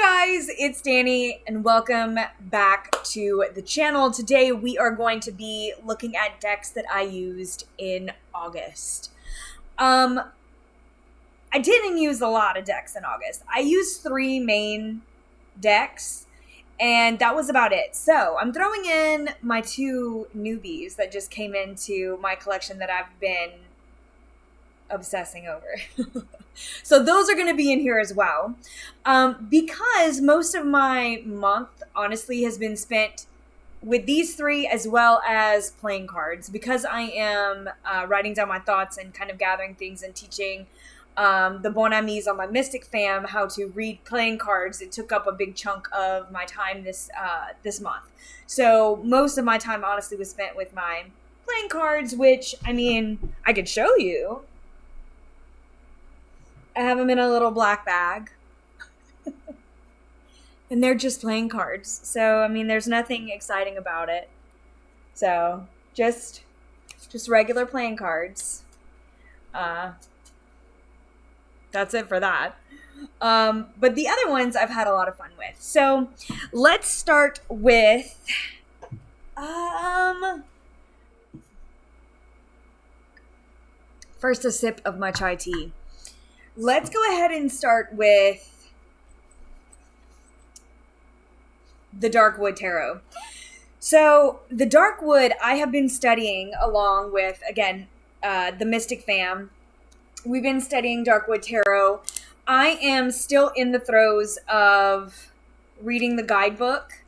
guys, it's Dani and welcome back to the channel. Today we are going to be looking at decks that I used in August. I didn't use a lot of decks in August. I used 3 main decks and that was about it. So I'm throwing in my 2 newbies that just came into my collection that I've been obsessing over. So those are going to be in here as well. Because most of my month, honestly, has been spent with these 3 as well as playing cards. Because I am writing down my thoughts and kind of gathering things and teaching the bon amis on my Mystic fam how to read playing cards. It took up a big chunk of my time this month. So most of my time, honestly, was spent with my playing cards, which, I mean, I could show you. I have them in a little black bag. And they're just playing cards. So, I mean, there's nothing exciting about it. So, just regular playing cards. That's it for that. But the other ones I've had a lot of fun with. So, let's start with... first, a sip of my chai tea. Let's go ahead and start with the Darkwood Tarot. So the Darkwood I have been studying along with, again, the Mystic fam. We've been studying Darkwood Tarot. I am still in the throes of reading the guidebook,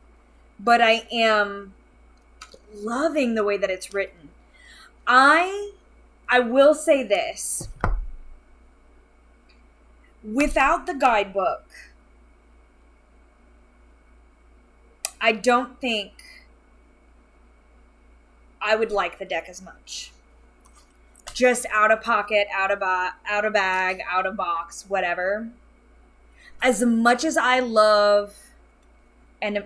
but I am loving the way that it's written. I will say this. Without the guidebook, I don't think I would like the deck as much. Just out of pocket, out of bag, out of box, whatever. As much as I love, and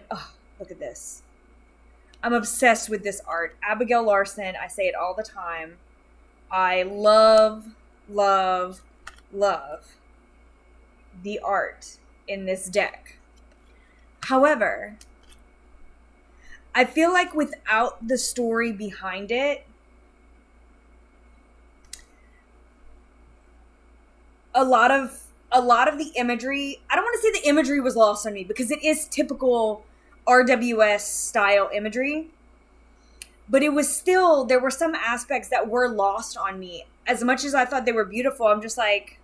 look at this. I'm obsessed with this art. Abigail Larson, I say it all the time. I love, love, love the art in this deck. However, I feel like without the story behind it, a lot of the imagery, I don't want to say the imagery was lost on me because it is typical RWS style imagery, but it was still, there were some aspects that were lost on me. As much as I thought they were beautiful, I'm just like,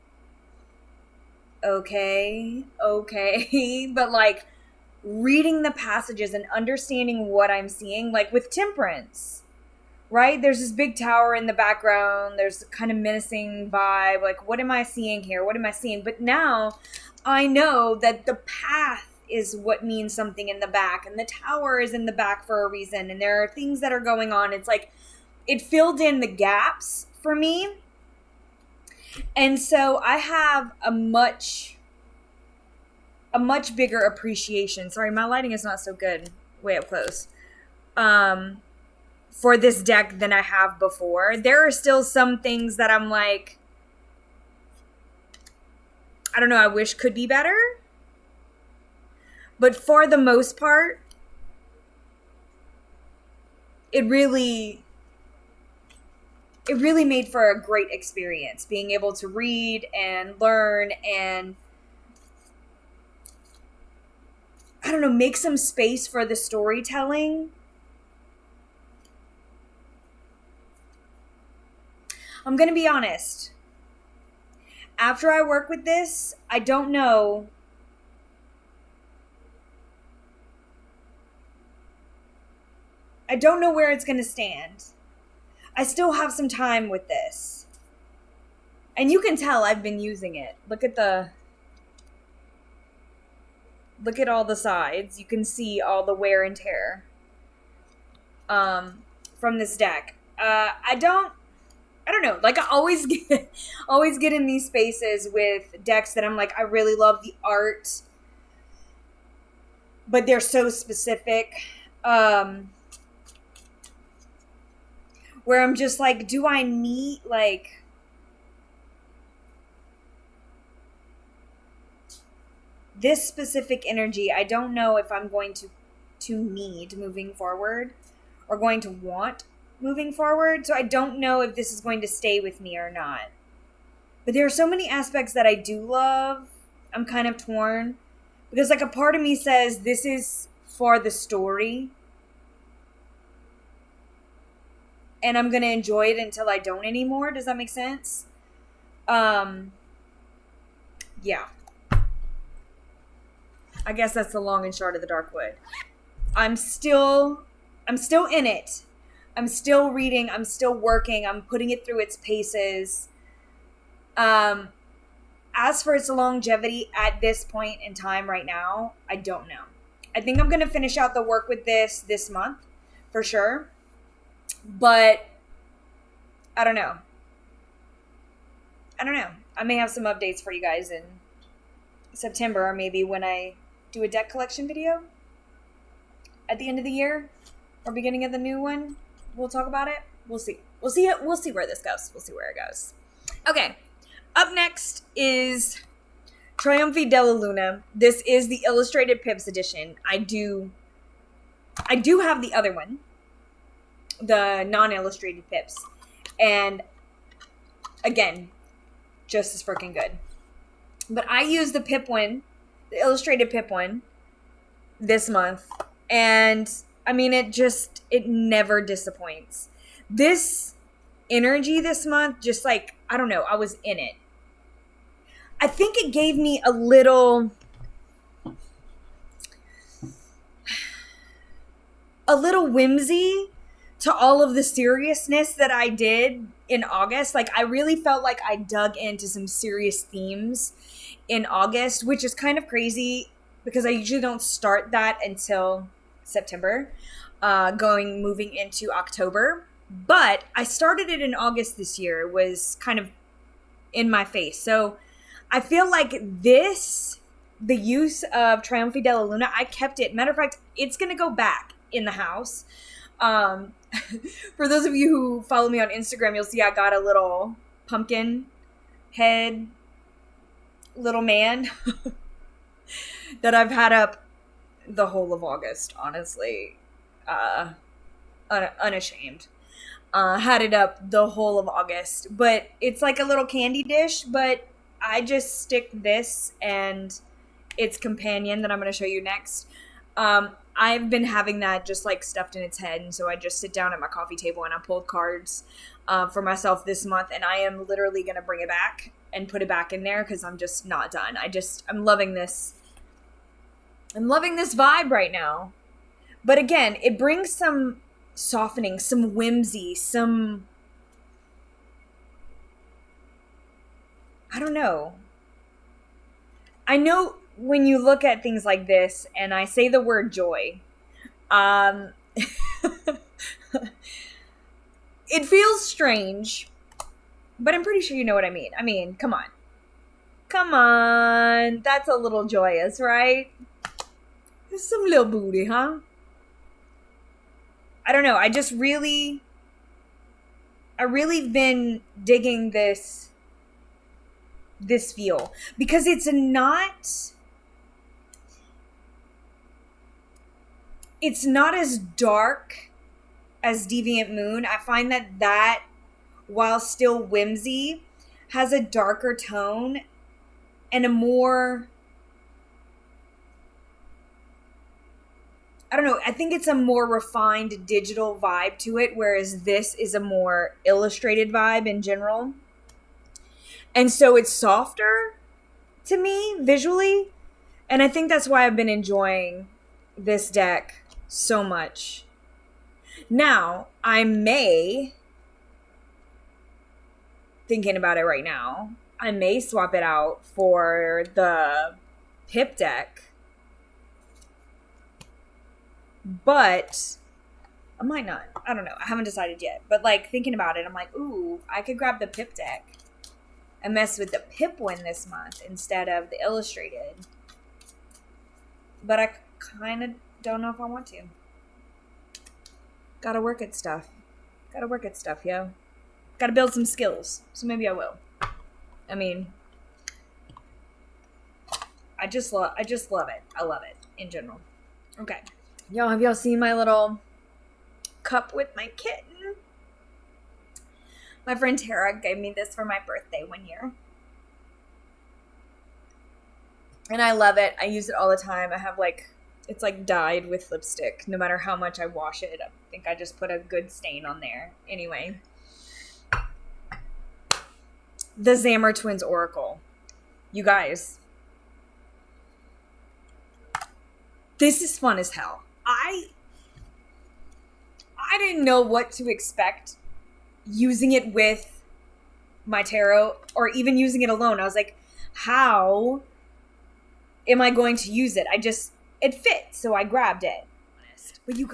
okay, but like reading the passages and understanding what I'm seeing, like with Temperance, right? There's this big tower in the background. There's a kind of menacing vibe. Like, what am I seeing here? What am I seeing? But now I know that the path is what means something in the back, and the tower is in the back for a reason, and there are things that are going on. It's like it filled in the gaps for me. And so I have a much bigger appreciation. Sorry, my lighting is not so good way up close. For this deck than I have before. There are still some things that I'm like, I don't know, I wish could be better. But for the most part, it really made for a great experience, being able to read and learn and, I don't know, make some space for the storytelling. I'm going to be honest. After I work with this, I don't know where it's going to stand. I still have some time with this. And you can tell I've been using it. Look at all the sides. You can see all the wear and tear from this deck. I don't know. Like, I always get in these spaces with decks that I'm like, I really love the art, but they're so specific. Where I'm just like, do I need, like, this specific energy, I don't know if I'm going to need moving forward or going to want moving forward. So I don't know if this is going to stay with me or not. But there are so many aspects that I do love. I'm kind of torn because like a part of me says this is for the story and I'm going to enjoy it until I don't anymore. Does that make sense? Yeah. I guess that's the long and short of the Darkwood. I'm still in it. I'm still reading. I'm still working. I'm putting it through its paces. As for its longevity at this point in time right now, I don't know. I think I'm going to finish out the work with this month for sure. But I don't know. I may have some updates for you guys in September or maybe when I do a deck collection video at the end of the year or beginning of the new one. We'll talk about it. We'll see where this goes. We'll see where it goes. Okay. Up next is Triumphi De La Luna. This is the Illustrated Pips edition. I do have the other one, the non-illustrated Pips. And again, just as freaking good. But I used the Pip one, the illustrated Pip one, this month. And I mean, it never disappoints. This energy this month, just like, I don't know, I was in it. I think it gave me a little whimsy to all of the seriousness that I did in August. Like, I really felt like I dug into some serious themes in August, which is kind of crazy because I usually don't start that until September, moving into October. But I started it in August this year. It was kind of in my face. So I feel like the use of Triumphi De La Luna, I kept it. Matter of fact, it's going to go back in the house. For those of you who follow me on Instagram, you'll see I got a little pumpkin head little man that I've had up the whole of August, honestly. Unashamed. Had it up the whole of August. But it's like a little candy dish, but I just stick this and its companion that I'm going to show you next. I've been having that just like stuffed in its head. And so I just sit down at my coffee table and I pulled cards for myself this month. And I am literally going to bring it back and put it back in there because I'm just not done. I'm loving this. I'm loving this vibe right now. But again, it brings some softening, some whimsy, some, I don't know. I know when you look at things like this and I say the word joy, it feels strange, but I'm pretty sure you know what I mean. I mean, come on. Come on. That's a little joyous, right? Some little booty, huh? I don't know. I really been digging this feel because it's not as dark as Deviant Moon. I find that while still whimsy has a darker tone and a more, I don't know, I think it's a more refined digital vibe to it, whereas this is a more illustrated vibe in general. And so it's softer to me visually. And I think that's why I've been enjoying this deck so much. Now, thinking about it right now, I may swap it out for the Pip deck. But I might not. I don't know. I haven't decided yet. But like thinking about it, I'm like, ooh, I could grab the Pip deck and mess with the Pip one this month instead of the illustrated. But I kind of don't know if I want to. Gotta work at stuff, yo. Gotta build some skills. So maybe I will. I mean, I just love it. I love it in general. Okay. Y'all, have y'all seen my little cup with my kitten? My friend Tara gave me this for my birthday one year. And I love it. I use it all the time. I have it's dyed with lipstick. No matter how much I wash it, I think I just put a good stain on there. Anyway. The Xamar Twins Oracle. You guys. This is fun as hell. I didn't know what to expect using it with my tarot or even using it alone. I was like, how am I going to use it? It fit, so I grabbed it.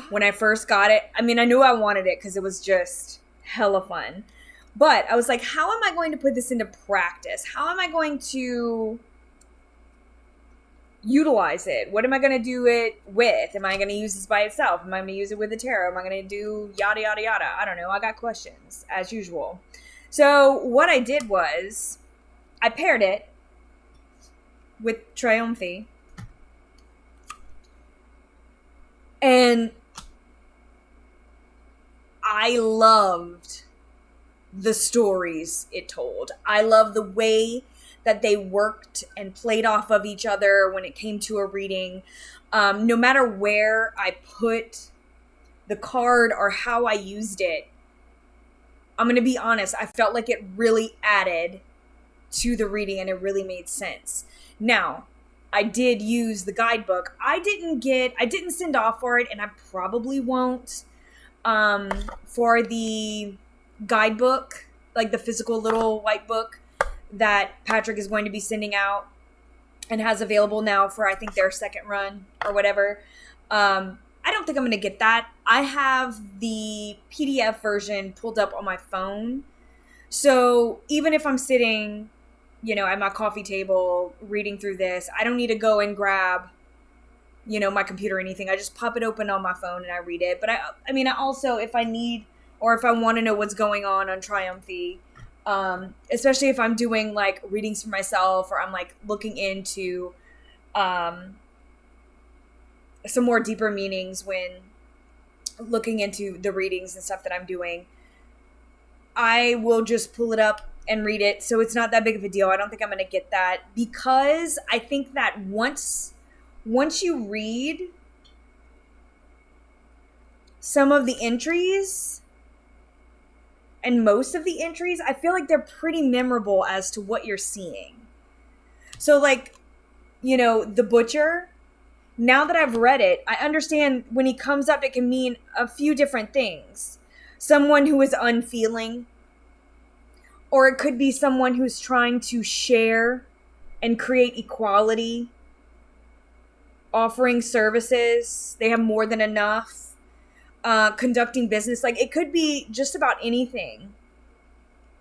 When I first got it, I mean, I knew I wanted it because it was just hella fun. But I was like, how am I going to put this into practice? How am I going to utilize it? What am I going to do it with? Am I going to use this by itself? Am I going to use it with the tarot? Am I going to do yada, yada, yada? I don't know. I got questions, as usual. So what I did was I paired it with Triumphi. And I loved the stories it told. I love the way that they worked and played off of each other when it came to a reading. No matter where I put the card or how I used it, I'm going to be honest, I felt like it really added to the reading and it really made sense. Now, I did use the guidebook. I didn't send off for it, and I probably won't for the guidebook, like the physical little white book that Patrick is going to be sending out and has available now for, I think, their second run or whatever. I don't think I'm going to get that. I have the PDF version pulled up on my phone. So even if I'm sitting, at my coffee table reading through this, I don't need to go and grab, my computer or anything. I just pop it open on my phone and I read it. But I also, if I need or if I want to know what's going on Triumphi, especially if I'm doing readings for myself or I'm looking into some more deeper meanings when looking into the readings and stuff that I'm doing, I will just pull it up and read it. So it's not that big of a deal. I don't think I'm going to get that because I think that once you read some of the entries and most of the entries, I feel like they're pretty memorable as to what you're seeing. So the butcher, now that I've read it, I understand when he comes up, it can mean a few different things. Someone who is unfeeling, or it could be someone who's trying to share and create equality, offering services. They have more than enough, conducting business. It could be just about anything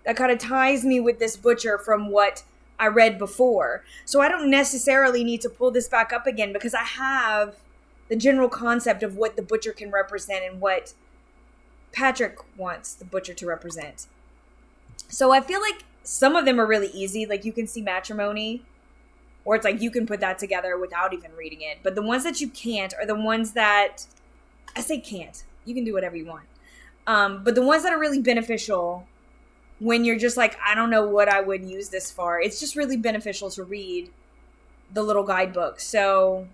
that kind of ties me with this butcher from what I read before. So I don't necessarily need to pull this back up again because I have the general concept of what the butcher can represent and what Patrick wants the butcher to represent. So I feel like some of them are really easy. You can see matrimony, or it's you can put that together without even reading it. But the ones that you can't are the ones that, I say can't. You can do whatever you want. But the ones that are really beneficial when you're just I don't know what I would use this for. It's just really beneficial to read the little guidebook. So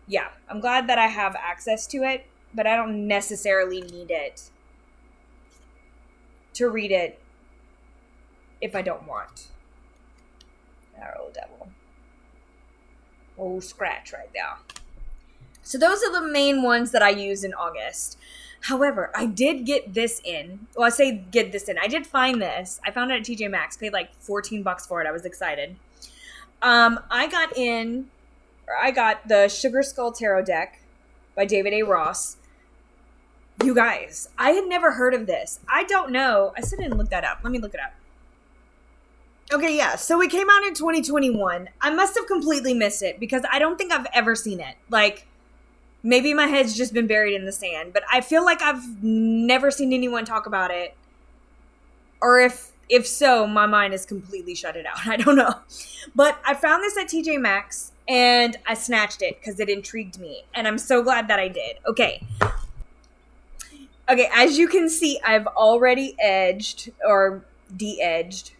yeah, I'm glad that I have access to it, but I don't necessarily need it to read it if I don't want. That old devil. Oh, scratch right there. So those are the main ones that I use in August. However, I did get this in. Well, I say get this in. I did find this. I found it at TJ Maxx. Paid $14 for it. I was excited. I got the Sugar Skull Tarot deck by David A. Ross. You guys, I had never heard of this. I don't know. I still didn't look that up. Let me look it up. Okay, yeah. So it came out in 2021. I must have completely missed it because I don't think I've ever seen it. Maybe my head's just been buried in the sand, but I feel like I've never seen anyone talk about it. Or if If so, my mind is completely shut it out. I don't know. But I found this at TJ Maxx and I snatched it because it intrigued me. And I'm so glad that I did. Okay, as you can see, I've already edged or de-edged.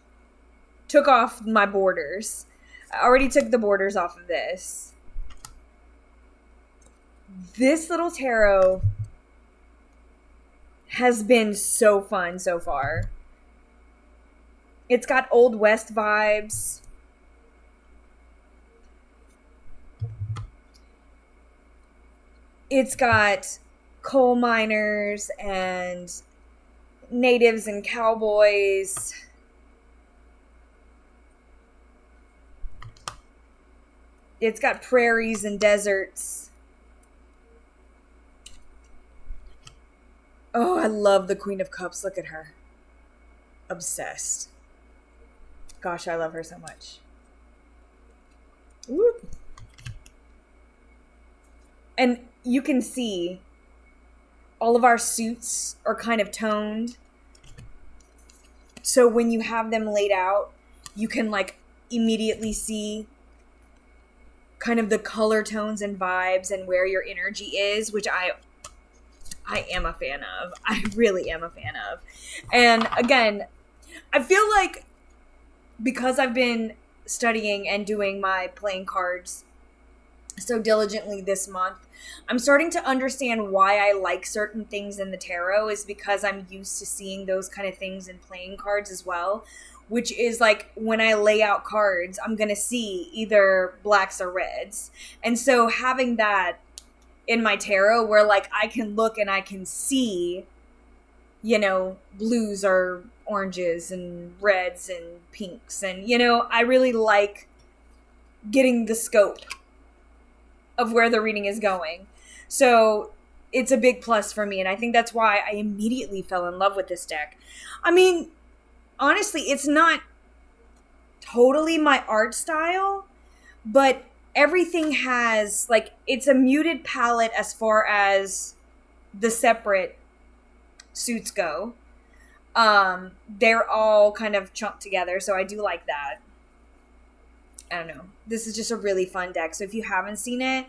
Took off my borders. I already took the borders off of this. This little tarot has been so fun so far. It's got Old West vibes. It's got coal miners and natives and cowboys. It's got prairies and deserts. Oh, I love the Queen of Cups. Look at her. Obsessed. Gosh, I love her so much. Woo. And you can see all of our suits are kind of toned. So when you have them laid out, you can like immediately see kind of the color tones and vibes and where your energy is, which I am a fan of. I really am a fan of. And again, I feel like because I've been studying and doing my playing cards so diligently this month, I'm starting to understand why I like certain things in the tarot is because I'm used to seeing those kind of things in playing cards as well, which is like when I lay out cards, I'm going to see either blacks or reds. And so having that in my tarot where like I can look and I can see, you know, blues or oranges and reds and pinks. And, you know, I really like getting the scope of where the reading is going. So it's a big plus for me. And I think that's why I immediately fell in love with this deck. I mean, honestly, it's not totally my art style, but everything has, like, it's a muted palette as far as the separate suits go. They're all kind of chunked together, so I do like that. I don't know. This is just a really fun deck. So if you haven't seen it,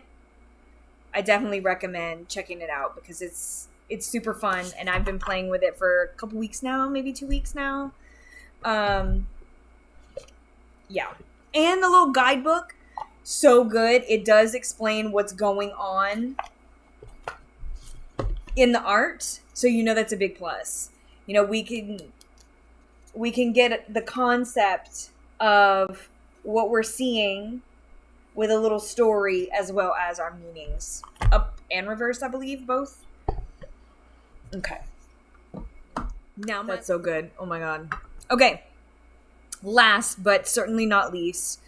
I definitely recommend checking it out because it's super fun, and I've been playing with it for a couple weeks now, maybe 2 weeks now. Yeah. And the little guidebook, so good. It does explain what's going on in the art, so you know that's a big plus. You know, we can get the concept of what we're seeing with a little story as well as our meanings. Up and reverse, I believe, both. Okay. Now that's so good. Oh my god. Okay. Last but certainly not least,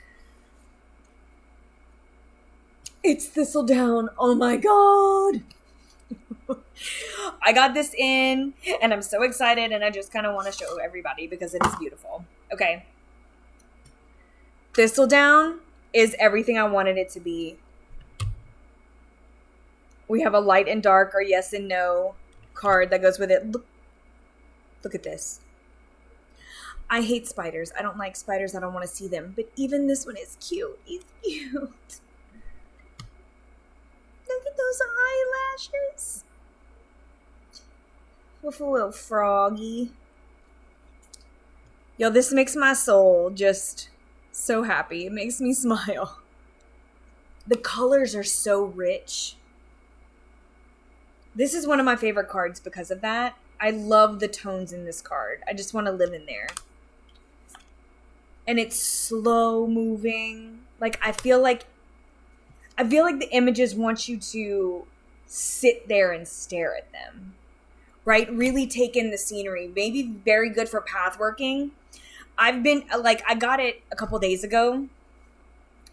it's Thistledown. Oh my god. I got this in and I'm so excited and I just kind of want to show everybody because it is beautiful. Okay. Thistledown is everything I wanted it to be. We have a light and dark or yes and no card that goes with it. Look at this. I hate spiders. I don't like spiders. I don't want to see them. But even this one is cute. He's cute. Look at those eyelashes. With a little froggy. Yo, this makes my soul just so happy. It makes me smile. The colors are so rich. This is one of my favorite cards because of that. I love the tones in this card. I just want to live in there. And it's slow moving. Like I feel like the images want you to sit there and stare at them. Right? Really take in the scenery. Maybe very good for path working. I got it a couple days ago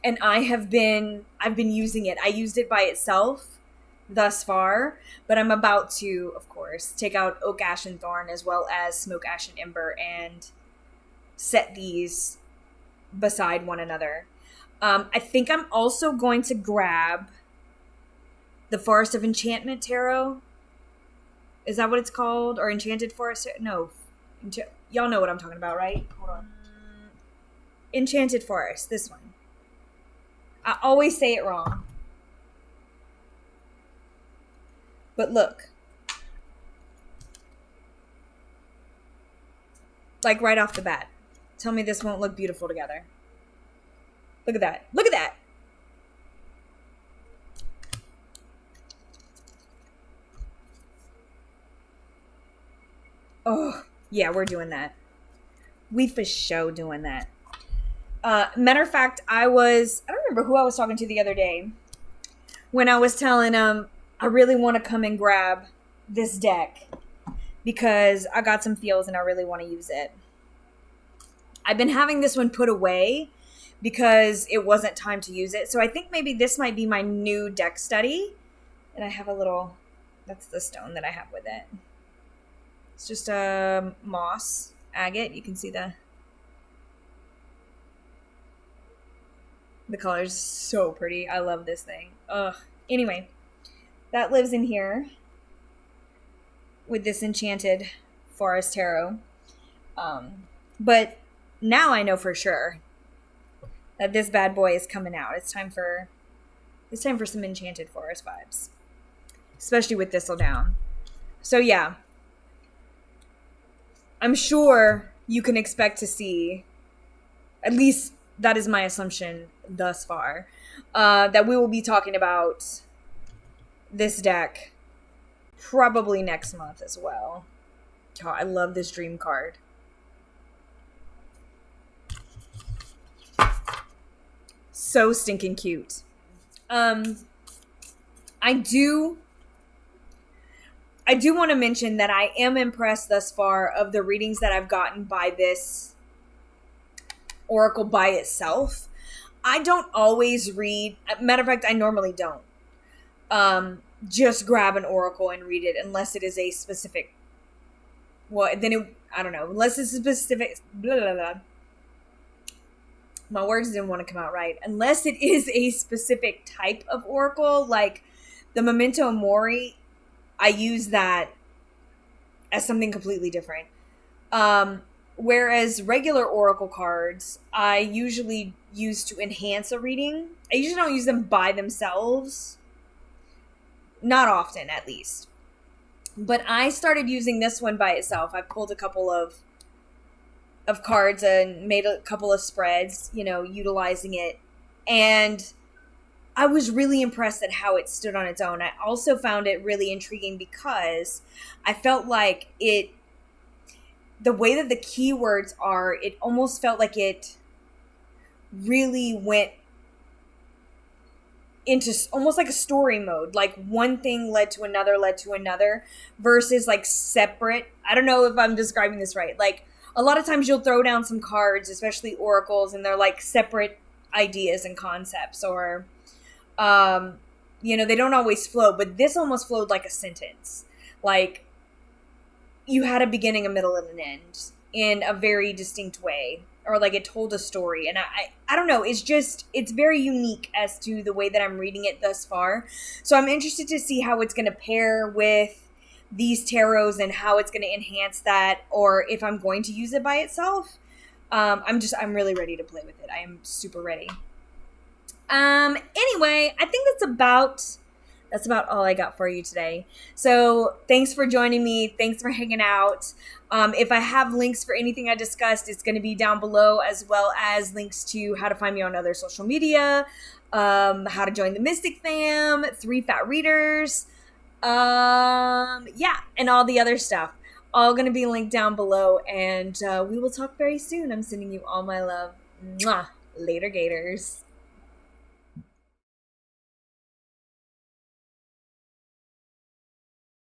and I've been using it. I used it by itself thus far, but I'm about to, of course, take out Oak, Ash, and Thorn as well as Smoke, Ash, and Ember and set these beside one another. I think I'm also going to grab the Forest of Enchantment Tarot. Is that what it's called? Or Enchanted Forest? No. Y'all know what I'm talking about, right? Hold on. Enchanted Forest, this one. I always say it wrong. But look. Like right off the bat. Tell me this won't look beautiful together. Look at that. Look at that. Oh, yeah, we're doing that. We for sure doing that. Matter of fact, I don't remember who I was talking to the other day when I was telling I really want to come and grab this deck because I got some feels and I really want to use it. I've been having this one put away because it wasn't time to use it. So I think maybe this might be my new deck study. And I have that's the stone that I have with it. It's just a moss agate. You can see the color is so pretty. I love this thing. Ugh. Anyway, that lives in here with this Enchanted Forest Tarot. But now I know for sure that this bad boy is coming out. It's time for some Enchanted Forest vibes, especially with Thistledown. So yeah, I'm sure you can expect to see, at least that is my assumption thus far, that we will be talking about this deck probably next month as well. Oh, I love this dream card. So stinking cute. I do want to mention that I am impressed thus far of the readings that I've gotten by this oracle by itself. I don't always read, matter of fact, I normally don't just grab an oracle and read it unless it is a specific, I don't know, unless it's a specific, blah, blah, blah. My words didn't want to come out right. Unless it is a specific type of oracle, like the Memento Mori, I use that as something completely different. Whereas regular oracle cards, I usually use to enhance a reading. I usually don't use them by themselves. Not often, at least. But I started using this one by itself. I pulled a couple of cards and made a couple of spreads, utilizing it. And I was really impressed at how it stood on its own. I also found it really intriguing because I felt like the way that the keywords are, it almost felt like it really went into almost like a story mode. Like one thing led to another versus like separate. I don't know if I'm describing this right. Like a lot of times you'll throw down some cards, especially oracles, and they're like separate ideas and concepts, or they don't always flow, but this almost flowed like a sentence. Like you had a beginning, a middle, and an end in a very distinct way, or like it told a story. And I don't know, it's very unique as to the way that I'm reading it thus far. So I'm interested to see how it's going to pair with these tarots and how it's going to enhance that, or if I'm going to use it by itself. I'm really ready to play with it. I am super ready. Anyway, I think that's about all I got for you today. So thanks for joining me. Thanks for hanging out. If I have links for anything I discussed, it's going to be down below, as well as links to how to find me on other social media, how to join the Mystic fam, 3 Fat Readers, and all the other stuff. All going to be linked down below, and we will talk very soon. I'm sending you all my love. Mwah. Later, Gators.